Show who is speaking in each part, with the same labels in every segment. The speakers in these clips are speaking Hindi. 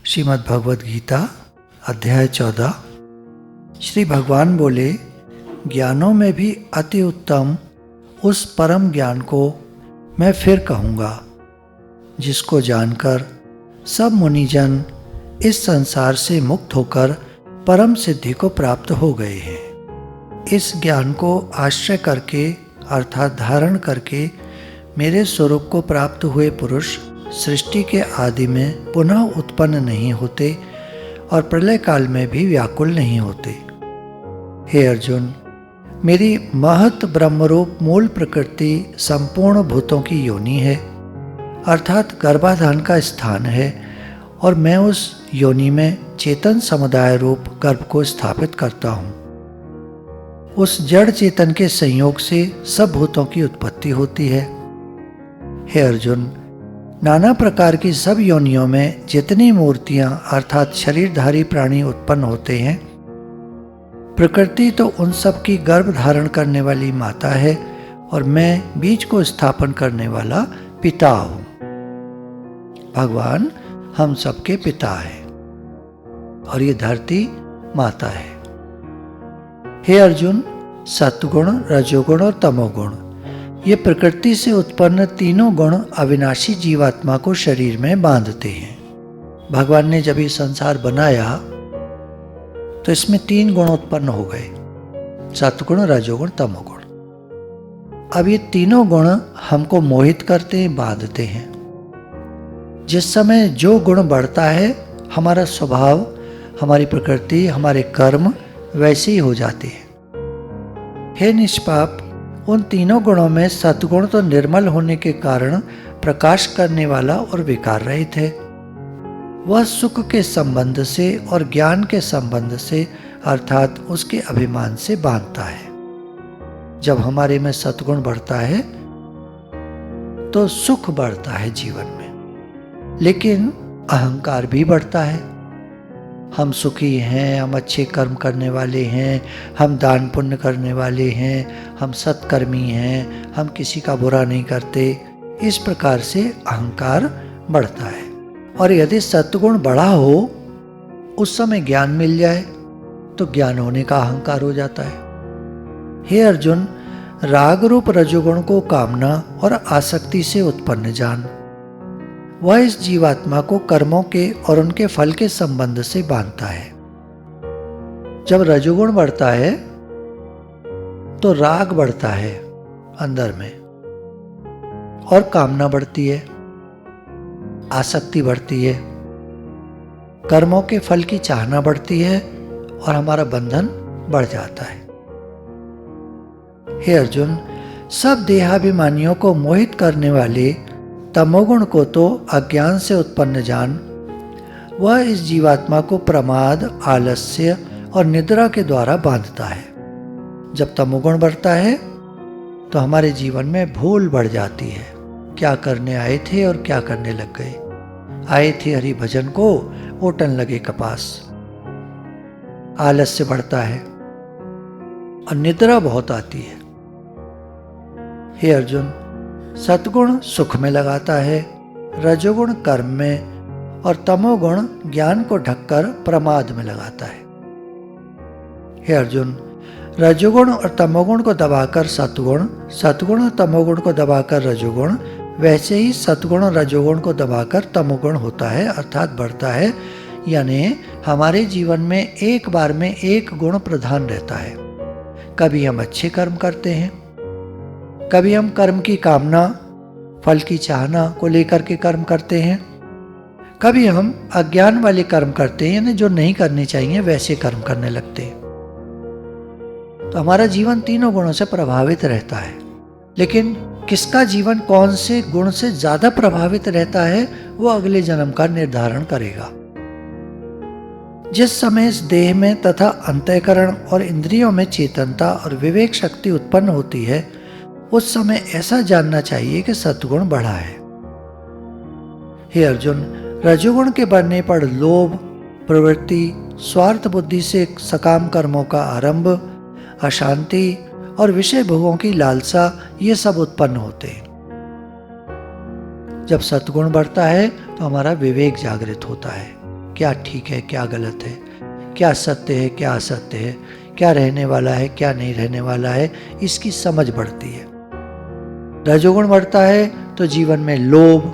Speaker 1: श्रीमद् भगवद गीता अध्याय 14। श्री भगवान बोले, ज्ञानों में भी अति उत्तम उस परम ज्ञान को मैं फिर कहूँगा, जिसको जानकर सब मुनिजन इस संसार से मुक्त होकर परम सिद्धि को प्राप्त हो गए हैं। इस ज्ञान को आश्रय करके अर्थात धारण करके मेरे स्वरूप को प्राप्त हुए पुरुष सृष्टि के आदि में पुनः उत्पन्न नहीं होते और प्रलय काल में भी व्याकुल नहीं होते। हे अर्जुन, मेरी महत ब्रह्मरूप मूल प्रकृति संपूर्ण भूतों की योनि है, अर्थात गर्भाधान का स्थान है, और मैं उस योनि में चेतन समुदाय रूप गर्भ को स्थापित करता हूँ। उस जड़ चेतन के संयोग से सब भूतों की उत्पत्ति होती है। हे अर्जुन, नाना प्रकार की सब योनियों में जितनी मूर्तियां अर्थात शरीरधारी प्राणी उत्पन्न होते हैं, प्रकृति तो उन सब की गर्भ धारण करने वाली माता है और मैं बीज को स्थापन करने वाला पिता हूँ। भगवान हम सबके पिता है और ये धरती माता है। हे अर्जुन, सत्वगुण, रजोगुण और तमोगुण ये प्रकृति से उत्पन्न तीनों गुण अविनाशी जीवात्मा को शरीर में बांधते हैं। भगवान ने जब ये संसार बनाया तो इसमें तीन गुण उत्पन्न हो गए, सत्वगुण, रजोगुण, तमोगुण। अब ये तीनों गुण हमको मोहित करते हैं, बांधते हैं। जिस समय जो गुण बढ़ता है, हमारा स्वभाव, हमारी प्रकृति, हमारे कर्म वैसे ही हो जाते हैं। हे निष्पाप, उन तीनों गुणों में सत्गुण तो निर्मल होने के कारण प्रकाश करने वाला और विकार रहित है। वह सुख के संबंध से और ज्ञान के संबंध से अर्थात उसके अभिमान से बांधता है। जब हमारे में सत्गुण बढ़ता है तो सुख बढ़ता है जीवन में, लेकिन अहंकार भी बढ़ता है। हम सुखी हैं, हम अच्छे कर्म करने वाले हैं, हम दान पुण्य करने वाले हैं, हम सत्कर्मी हैं, हम किसी का बुरा नहीं करते। इस प्रकार से अहंकार बढ़ता है। और यदि सत्गुण बढ़ा हो, उस समय ज्ञान मिल जाए तो ज्ञान होने का अहंकार हो जाता है। हे अर्जुन, राग रूप रजोगुण को कामना और आसक्ति से उत्पन्न जान। वह इस जीवात्मा को कर्मों के और उनके फल के संबंध से बांधता है। जब रजोगुण बढ़ता है तो राग बढ़ता है अंदर में, और कामना बढ़ती है, आसक्ति बढ़ती है, कर्मों के फल की चाहना बढ़ती है और हमारा बंधन बढ़ जाता है। हे अर्जुन, सब देहाभिमानियों को मोहित करने वाले तमोगुण को तो अज्ञान से उत्पन्न जान। वह इस जीवात्मा को प्रमाद, आलस्य और निद्रा के द्वारा बांधता है। जब तमोगुण बढ़ता है तो हमारे जीवन में भूल बढ़ जाती है। क्या करने आए थे और क्या करने लग गए। आए थे हरि भजन को, ओटन लगे कपास। आलस्य बढ़ता है और निद्रा बहुत आती है। हे अर्जुन, सत्गुण सुख में लगाता है, रजोगुण कर्म में और तमोगुण ज्ञान को ढककर प्रमाद में लगाता है। हे अर्जुन, रजोगुण और तमोगुण को दबाकर सत्गुण, सत्गुण और तमोगुण को दबाकर रजोगुण, वैसे ही सत्गुण और रजोगुण को दबाकर तमोगुण होता है अर्थात बढ़ता है। यानी हमारे जीवन में एक बार में एक गुण प्रधान रहता है। कभी हम अच्छे कर्म करते हैं, कभी हम कर्म की कामना, फल की चाहना को लेकर के कर्म करते हैं, कभी हम अज्ञान वाले कर्म करते हैं, यानी जो नहीं करने चाहिए वैसे कर्म करने लगते हैं। तो हमारा जीवन तीनों गुणों से प्रभावित रहता है। लेकिन किसका जीवन कौन से गुण से ज्यादा प्रभावित रहता है, वो अगले जन्म का निर्धारण करेगा। जिस समय इस देह में तथा अंतःकरण और इंद्रियों में चेतनता और विवेक शक्ति उत्पन्न होती है, उस समय ऐसा जानना चाहिए कि सत्गुण बढ़ा है। हे अर्जुन, रजोगुण के बढ़ने पर लोभ, प्रवृत्ति, स्वार्थ बुद्धि से सकाम कर्मों का आरंभ, अशांति और विषय भोगों की लालसा, ये सब उत्पन्न होते हैं। जब सत्गुण बढ़ता है तो हमारा विवेक जागृत होता है क्या ठीक है, क्या गलत है, क्या सत्य है, क्या असत्य है, क्या रहने वाला है, क्या नहीं रहने वाला है, इसकी समझ बढ़ती है। रजोगुण बढ़ता है तो जीवन में लोभ,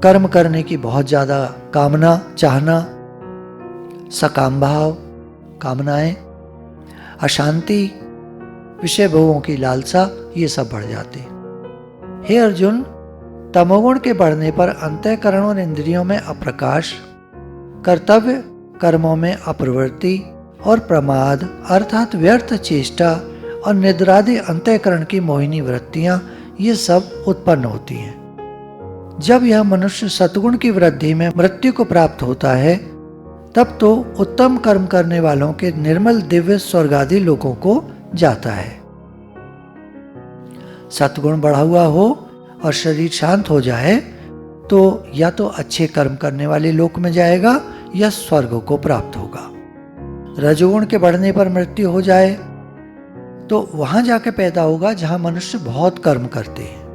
Speaker 1: कर्म करने की बहुत ज्यादा कामना, चाहना, सकाम भाव, कामनाएं, अशांति, विषय भोगों की लालसा, ये सब बढ़ जाते। हे अर्जुन, तमोगुण के बढ़ने पर अंतःकरण और इंद्रियों में अप्रकाश, कर्तव्य कर्मों में अप्रवृत्ति और प्रमाद अर्थात व्यर्थ चेष्टा और निद्रादि अंतःकरण की मोहिनी वृत्तियां, ये सब उत्पन्न होती हैं। जब यह मनुष्य सतगुण की वृद्धि में मृत्यु को प्राप्त होता है, तब तो उत्तम कर्म करने वालों के निर्मल दिव्य स्वर्गादि लोकों को जाता है। सतगुण बढ़ा हुआ हो और शरीर शांत हो जाए तो या तो अच्छे कर्म करने वाले लोक में जाएगा या स्वर्ग को प्राप्त होगा। रजोगुण के बढ़ने पर मृत्यु हो जाए तो वहां जाके पैदा होगा जहां मनुष्य बहुत कर्म करते हैं।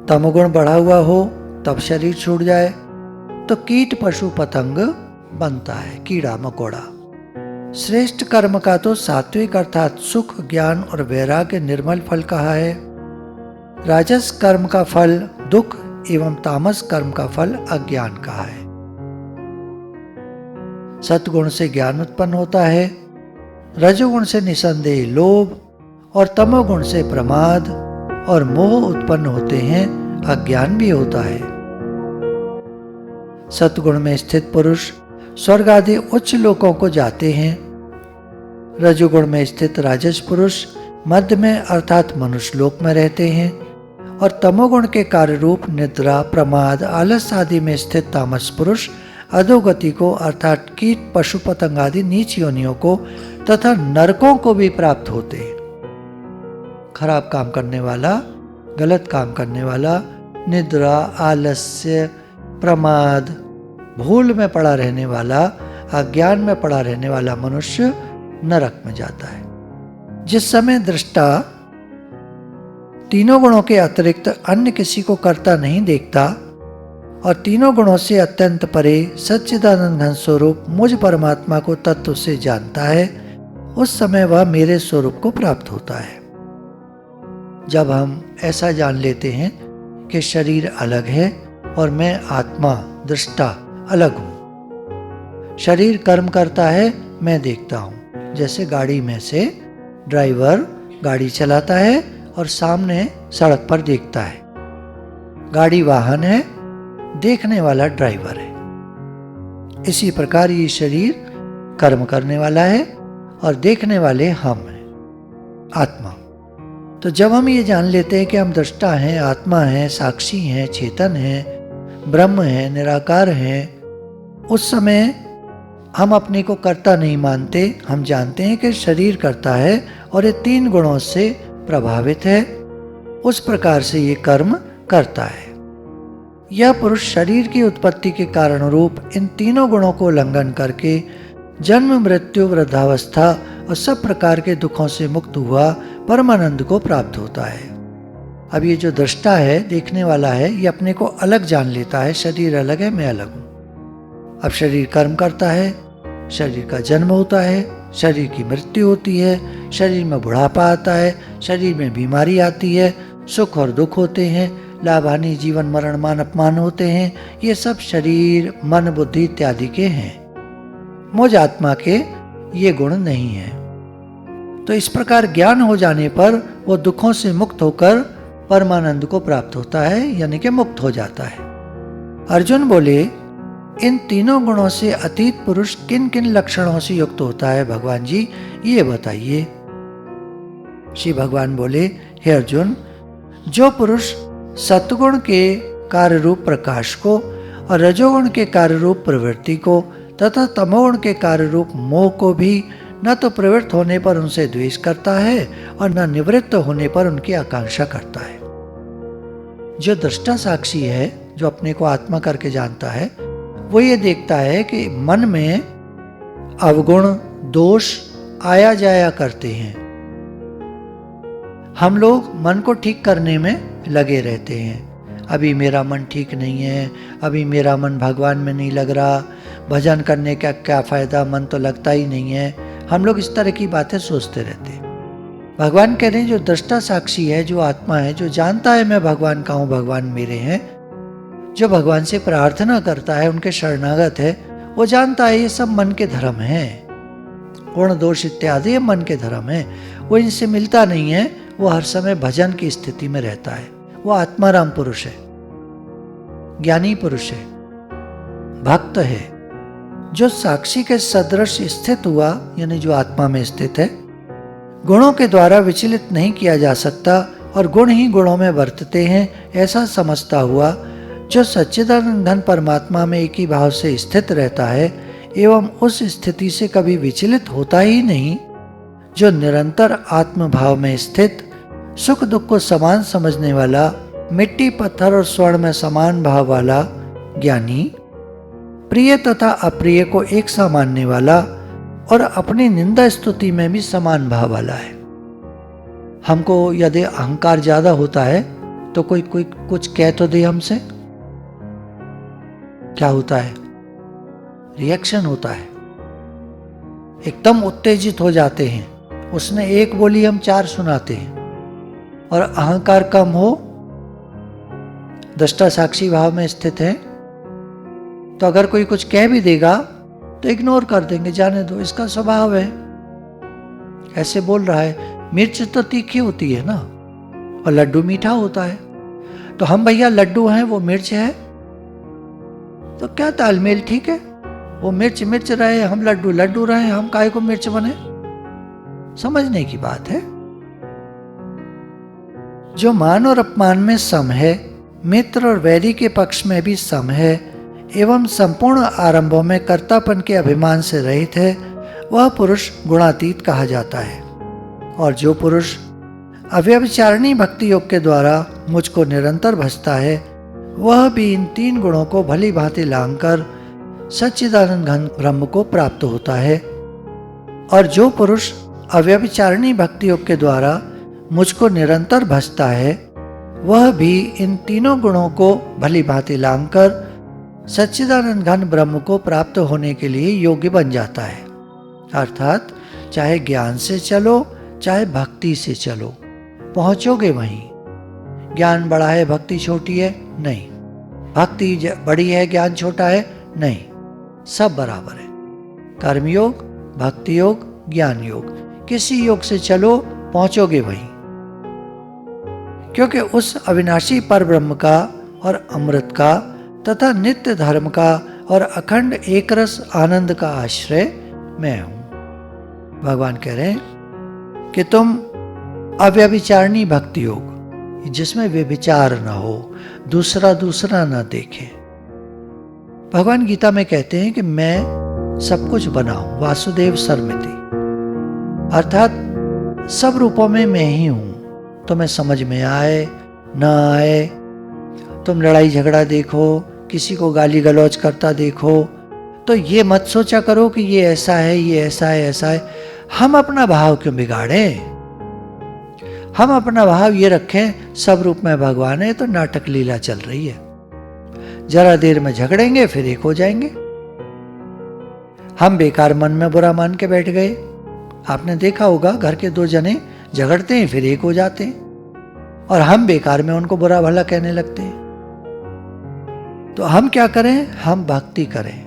Speaker 1: तमोगुण बढ़ा हुआ हो तब शरीर छूट जाए तो कीट पशु पतंग बनता है, कीड़ा मकोड़ा। श्रेष्ठ कर्म का तो सात्विक अर्थात सुख, ज्ञान और वैराग्य निर्मल फल कहा है। राजस कर्म का फल दुख एवं तामस कर्म का फल अज्ञान कहा है। सतगुण से ज्ञान उत्पन्न होता है, रजोगुण से निसंदेह लोभ और तमोगुण से प्रमाद और मोह उत्पन्न होते हैं, अज्ञान भी होता है। सतगुण में स्थित पुरुष स्वर्ग आदि उच्च लोकों को जाते हैं। रजोगुण में स्थित राजस पुरुष मध्य में अर्थात मनुष्य लोक में रहते हैं और तमोगुण के कार्य रूप निद्रा, प्रमाद, आलस आदि में स्थित तामस पुरुष अधोगति को अर्थात कीट पशु पतंग आदि नीच योनियों को तथा नरकों को भी प्राप्त होते हैं। खराब काम करने वाला, गलत काम करने वाला, निद्रा, आलस्य, प्रमाद, भूल में पड़ा रहने वाला, अज्ञान में पड़ा रहने वाला मनुष्य नरक में जाता है। जिस समय दृष्टा तीनों गुणों के अतिरिक्त अन्य किसी को करता नहीं देखता और तीनों गुणों से अत्यंत परे सच्चिदानंद घन स्वरूप मुझ परमात्मा को तत्व से जानता है, उस समय वह मेरे स्वरूप को प्राप्त होता है। जब हम ऐसा जान लेते हैं कि शरीर अलग है और मैं आत्मा दृष्टा अलग हूं, शरीर कर्म करता है, मैं देखता हूं। जैसे गाड़ी में से ड्राइवर गाड़ी चलाता है और सामने सड़क पर देखता है। गाड़ी वाहन है, देखने वाला ड्राइवर है। इसी प्रकार ये शरीर कर्म करने वाला है और देखने वाले हम हैं, आत्मा। तो जब हम ये जान लेते हैं कि हम दृष्टा हैं, आत्मा हैं, साक्षी हैं, चेतन हैं, ब्रह्म हैं, निराकार हैं, उस समय हम अपने को कर्ता नहीं मानते। हम जानते हैं कि शरीर करता है और ये तीन गुणों से प्रभावित है, उस प्रकार से ये कर्म करता है। यह पुरुष शरीर की उत्पत्ति के कारण रूप इन तीनों गुणों को उल्लंघन करके जन्म, मृत्यु, वृद्धावस्था और सब प्रकार के दुखों से मुक्त हुआ परमानंद को प्राप्त होता है। अब ये जो दृष्टा है, देखने वाला है, ये अपने को अलग जान लेता है। शरीर अलग है, मैं अलग हूं। अब शरीर कर्म करता है, शरीर का जन्म होता है, शरीर की मृत्यु होती है, शरीर में बुढ़ापा आता है, शरीर में बीमारी आती है, सुख और दुख होते हैं, लाभ हानि, जीवन मरण, मान अपमान होते हैं। ये सब शरीर, मन, बुद्धि इत्यादि के हैं। मुझ आत्मा के ये गुण नहीं है। तो इस प्रकार ज्ञान हो जाने पर वो दुखों से मुक्त होकर परमानंद को प्राप्त होता है, यानी कि मुक्त हो जाता है। अर्जुन बोले, इन तीनों गुणों से अतीत पुरुष किन किन लक्षणों से युक्त होता है भगवान जी, ये बताइए। श्री भगवान बोले, हे अर्जुन, जो पुरुष सत्गुण के कार्य रूप प्रकाश को और रजोगुण के कार्य रूप प्रवृत्ति को तथा तमोगुण के कार्य रूप मोह को भी न तो प्रवृत्त होने पर उनसे द्वेष करता है और न निवृत्त होने पर उनकी आकांक्षा करता है। जो दृष्टा साक्षी है, जो अपने को आत्मा करके जानता है, वो ये देखता है कि मन में अवगुण, दोष आया जाया करते हैं। हम लोग मन को ठीक करने में लगे रहते हैं। अभी मेरा मन ठीक नहीं है, अभी मेरा मन भगवान में नहीं लग रहा, भजन करने का क्या फ़ायदा, मन तो लगता ही नहीं है। हम लोग इस तरह की बातें सोचते रहते हैं। भगवान कह रहे हैं जो दृष्टा साक्षी है, जो आत्मा है, जो जानता है मैं भगवान का हूँ, भगवान मेरे हैं, जो भगवान से प्रार्थना करता है, उनके शरणागत है, वो जानता है ये सब मन के धर्म हैं, गुण दोष इत्यादि ये मन के धर्म हैं, वो इनसे मिलता नहीं है। वो हर समय भजन की स्थिति में रहता है। वो आत्माराम पुरुष है, ज्ञानी पुरुष है, भक्त है, जो साक्षी के सदृश स्थित हुआ, यानी जो आत्मा में स्थित है, गुणों के द्वारा विचलित नहीं किया जा सकता और गुण ही गुणों में वर्तते हैं, ऐसा समझता हुआ, जो सच्चिदानंद घन परमात्मा में एक ही भाव से स्थित रहता है एवं उस स्थिति से कभी विचलित होता ही नहीं, जो निरंतर आत्म भाव में स्थित, सुख दुख को समान समझने वाला, मिट्टी पत्थर और स्वर्ण में समान भाव वाला ज्ञानी, प्रिय तथा अप्रिय को एक सा मानने वाला और अपनी निंदा स्तुति में भी समान भाव वाला है। हमको यदि अहंकार ज्यादा होता है तो कोई कुछ कह तो दे हमसे, क्या होता है? रिएक्शन होता है, एकदम उत्तेजित हो जाते हैं। उसने एक बोली हम चार सुनाते हैं। और अहंकार कम हो, दृष्टा साक्षी भाव में स्थित है, तो अगर कोई कुछ कह भी देगा तो इग्नोर कर देंगे, जाने दो, इसका स्वभाव है, ऐसे बोल रहा है। मिर्च तो तीखी होती है ना, और लड्डू मीठा होता है, तो हम भैया लड्डू हैं, वो मिर्च है, तो क्या तालमेल? ठीक है, वो मिर्च मिर्च रहे, हम लड्डू लड्डू रहे, हम काहे को मिर्च बने? समझने की बात है। जो मान और अपमान में सम है, मित्र और वैरी के पक्ष में भी सम है, एवं संपूर्ण आरंभों में कर्तापन के अभिमान से रहित है, वह पुरुष गुणातीत कहा जाता है। और जो पुरुष अव्यभिचारिणी भक्ति योग के द्वारा मुझको निरंतर भजता है, वह भी इन तीन गुणों को भली भांति लांघकर सच्चिदानंद घन ब्रह्म को प्राप्त होता है। और जो पुरुष अव्यभिचारिणी भक्ति योग के द्वारा मुझको निरंतर भजता है, वह भी इन तीनों गुणों को भली भांति लांघकर सच्चिदानंद घन ब्रह्म को प्राप्त होने के लिए योग्य बन जाता है। अर्थात चाहे ज्ञान से चलो, चाहे भक्ति से चलो, पहुंचोगे वहीं। ज्ञान बड़ा है, भक्ति छोटी है? नहीं। भक्ति बड़ी है, ज्ञान छोटा है? नहीं, सब बराबर है। कर्मयोग, भक्ति योग, ज्ञान योग, किसी योग से चलो, पहुंचोगे वहीं। क्योंकि उस अविनाशी पर ब्रह्म का और अमृत का तथा नित्य धर्म का और अखंड एकरस आनंद का आश्रय मैं हूं। भगवान कह रहे हैं कि तुम अव्यभिचारिणी भक्ति योग, जिसमें व्यभिचार न हो, दूसरा न देखे। भगवान गीता में कहते हैं कि मैं सब कुछ बना हूं, वासुदेव सर्वमिति, अर्थात सब रूपों में मैं ही हूं। तुम्हें समझ में आए न आए, तुम लड़ाई झगड़ा देखो, किसी को गाली गलौज करता देखो, तो ये मत सोचा करो कि ये ऐसा है, ये ऐसा है, ऐसा है। हम अपना भाव क्यों बिगाड़ें? हम अपना भाव ये रखें सब रूप में भगवान है, तो नाटक लीला चल रही है। जरा देर में झगड़ेंगे, फिर एक हो जाएंगे। हम बेकार मन में बुरा मान के बैठ गए। आपने देखा होगा, घर के दो जने झगड़ते हैं, फिर एक हो जाते हैं, और हम बेकार में उनको बुरा भला कहने लगते हैं। तो हम क्या करें? हम भक्ति करें,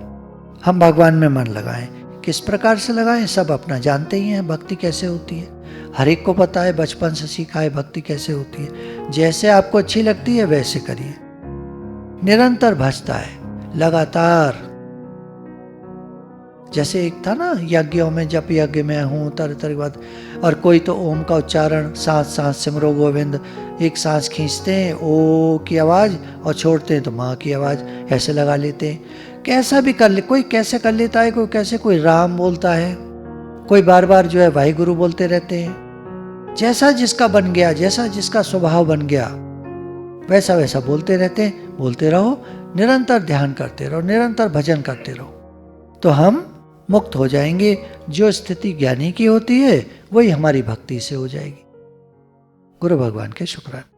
Speaker 1: हम भगवान में मन लगाएं। किस प्रकार से लगाएं? सब अपना जानते ही हैं भक्ति कैसे होती है। हर एक को पता है, बचपन से सीखा है भक्ति कैसे होती है। जैसे आपको अच्छी लगती है वैसे करिए। निरंतर भजता है, लगातार। जैसे एक था ना यज्ञों में, जप यज्ञ में हूँ, तरह तरह की बात। और कोई तो ओम का उच्चारण, सांस सांस सिमरो गोविंद, एक सांस खींचते हैं ओ की आवाज़ और छोड़ते हैं तो माँ की आवाज़, ऐसे लगा लेते हैं। कैसा भी कर ले, कोई कैसे कर लेता है, कोई कैसे, कोई राम बोलता है, कोई बार बार जो है वाहिगुरु बोलते रहते हैं। जैसा जिसका बन गया, जैसा जिसका स्वभाव बन गया, वैसा वैसा बोलते रहते हैं। बोलते रहो, निरंतर ध्यान करते रहो, निरंतर भजन करते रहो, तो हम मुक्त हो जाएंगे। जो स्थिति ज्ञानी की होती है वही हमारी भक्ति से हो जाएगी। गुरु भगवान के शुक्राना।